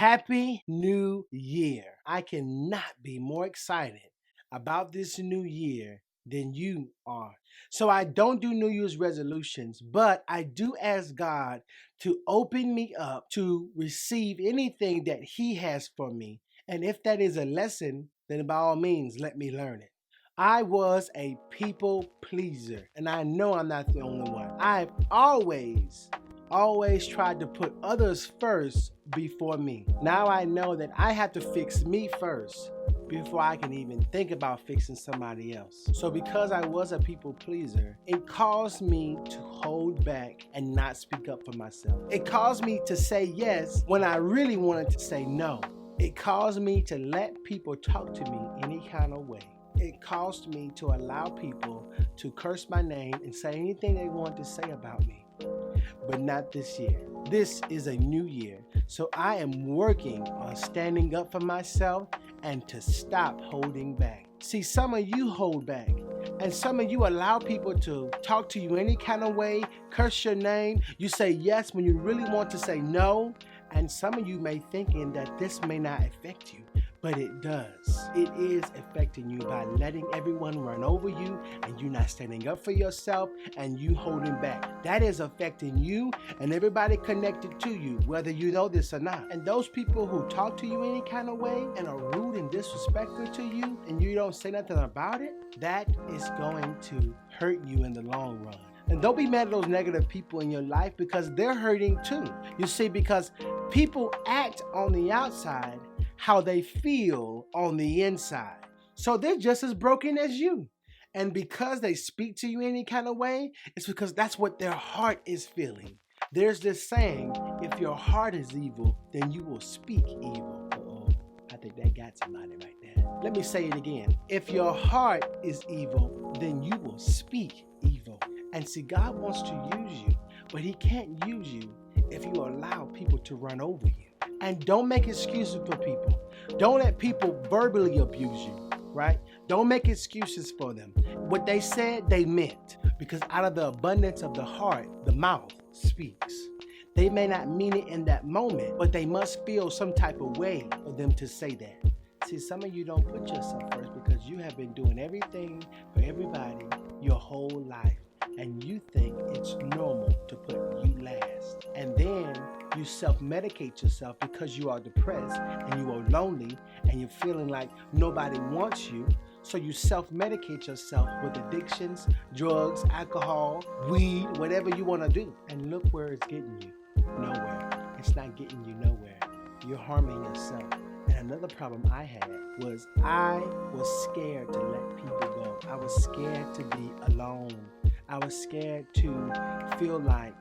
Happy New Year. I cannot be more excited about this new year than you are. So I don't do New Year's resolutions, but I do ask God to open me up to receive anything that He has for me. And if that is a lesson, then by all means, let me learn it. I was a people pleaser, and I know I'm not the only one. I've always tried to put others first before me. Now I know that I have to fix me first before I can even think about fixing somebody else. So because I was a people pleaser, it caused me to hold back and not speak up for myself. It caused me to say yes when I really wanted to say no. It caused me to let people talk to me any kind of way. It caused me to allow people to curse my name and say anything they want to say about me. But not this year. This is a new year. So I am working on standing up for myself and to stop holding back. See, some of you hold back, and some of you allow people to talk to you any kind of way, curse your name. You say yes when you really want to say no. And some of you may thinking that this may not affect you, but it does. It is affecting you by letting everyone run over you and you not standing up for yourself and you holding back. That is affecting you and everybody connected to you, whether you know this or not. And those people who talk to you any kind of way and are rude and disrespectful to you and you don't say nothing about it, that is going to hurt you in the long run. And don't be mad at those negative people in your life because they're hurting too. You see, because people act on the outside how they feel on the inside. So they're just as broken as you. And because they speak to you any kind of way, it's because that's what their heart is feeling. There's this saying, if your heart is evil, then you will speak evil. I think that got somebody right there. Let me say it again. If your heart is evil, then you will speak evil. And see, God wants to use you, but He can't use you if you allow people to run over you. And don't make excuses for people. Don't let people verbally abuse you, right? Don't make excuses for them. What they said, they meant. Because out of the abundance of the heart, the mouth speaks. They may not mean it in that moment, but they must feel some type of way for them to say that. See, some of you don't put yourself first because you have been doing everything for everybody your whole life. And you think it's normal to put you last. And then you self-medicate yourself because you are depressed and you are lonely and you're feeling like nobody wants you. So you self-medicate yourself with addictions, drugs, alcohol, weed, whatever you want to do. And look where it's getting you. Nowhere. It's not getting you nowhere. You're harming yourself. And another problem I had was I was scared to let people go. I was scared to be alone. I was scared to feel like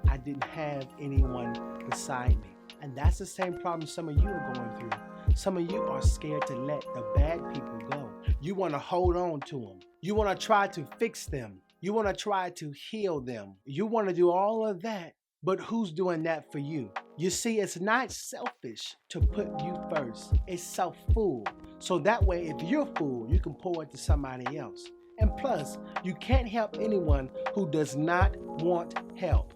I didn't have anyone beside me. And that's the same problem some of you are going through. Some of you are scared to let the bad people go. You want to hold on to them. You want to try to fix them. You want to try to heal them. You want to do all of that. But who's doing that for you? You see, it's not selfish to put you first. It's self-full. So that way, if you're full, you can pour it to somebody else. And plus, you can't help anyone who does not want help.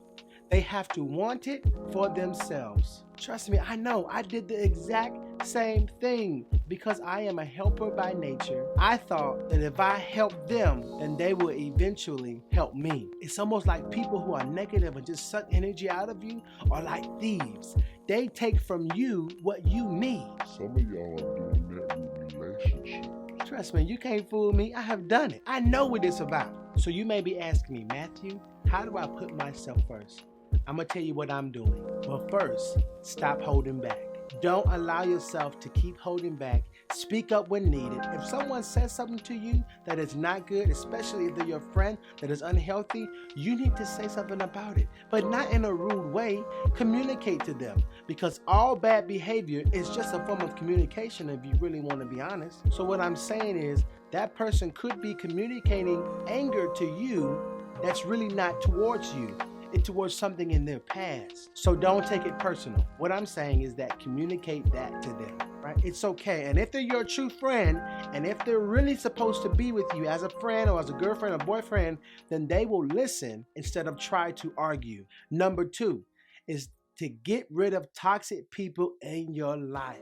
They have to want it for themselves. Trust me, I know I did the exact same thing because I am a helper by nature. I thought that if I help them, then they will eventually help me. It's almost like people who are negative and just suck energy out of you are like thieves. They take from you what you need. Some of y'all are doing that with relationships. Trust me, you can't fool me. I have done it. I know what it's about. So you may be asking me, Matthew, how do I put myself first? I'm going to tell you what I'm doing. But first, stop holding back. Don't allow yourself to keep holding back. Speak up when needed. If someone says something to you that is not good, especially if they're your friend that is unhealthy, you need to say something about it. But not in a rude way. Communicate to them. Because all bad behavior is just a form of communication if you really want to be honest. So what I'm saying is that person could be communicating anger to you that's really not towards you. It's towards something in their past. So don't take it personal. What I'm saying is that communicate that to them, right? It's okay. And if they're your true friend, and if they're really supposed to be with you as a friend or as a girlfriend or boyfriend, then they will listen instead of try to argue. Number two is to get rid of toxic people in your life.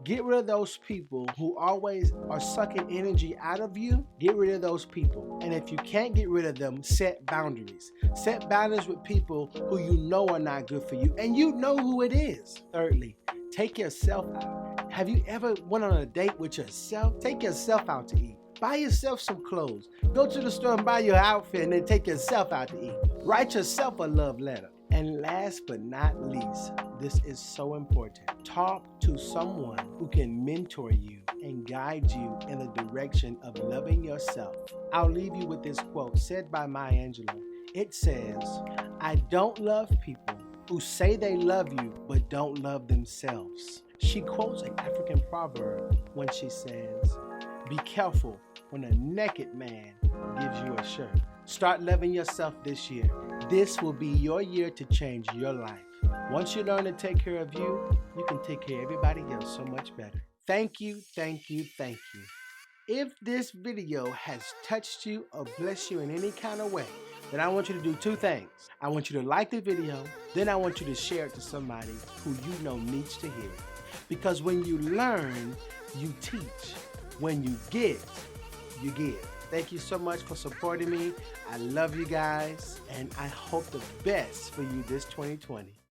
Get rid of those people who always are sucking energy out of you. Get rid of those people. And if you can't get rid of them, set boundaries. Set boundaries with people who you know are not good for you, and you know who it is. Thirdly, take yourself out. Have you ever went on a date with yourself? Take yourself out to eat. Buy yourself some clothes. Go to the store and buy your outfit and then take yourself out to eat. Write yourself a love letter. And last but not least, this is so important. Talk to someone who can mentor you and guide you in the direction of loving yourself. I'll leave you with this quote said by Maya Angelou. It says, "I don't love people who say they love you but don't love themselves." She quotes an African proverb when she says, "Be careful when a naked man gives you a shirt." Start loving yourself this year. This will be your year to change your life. Once you learn to take care of you, you can take care of everybody else so much better. Thank you, thank you, thank you. If this video has touched you or blessed you in any kind of way, then I want you to do two things. I want you to like the video, then I want you to share it to somebody who you know needs to hear it. Because when you learn, you teach. When you get, you give. Thank you so much for supporting me. I love you guys, and I hope the best for you this 2020.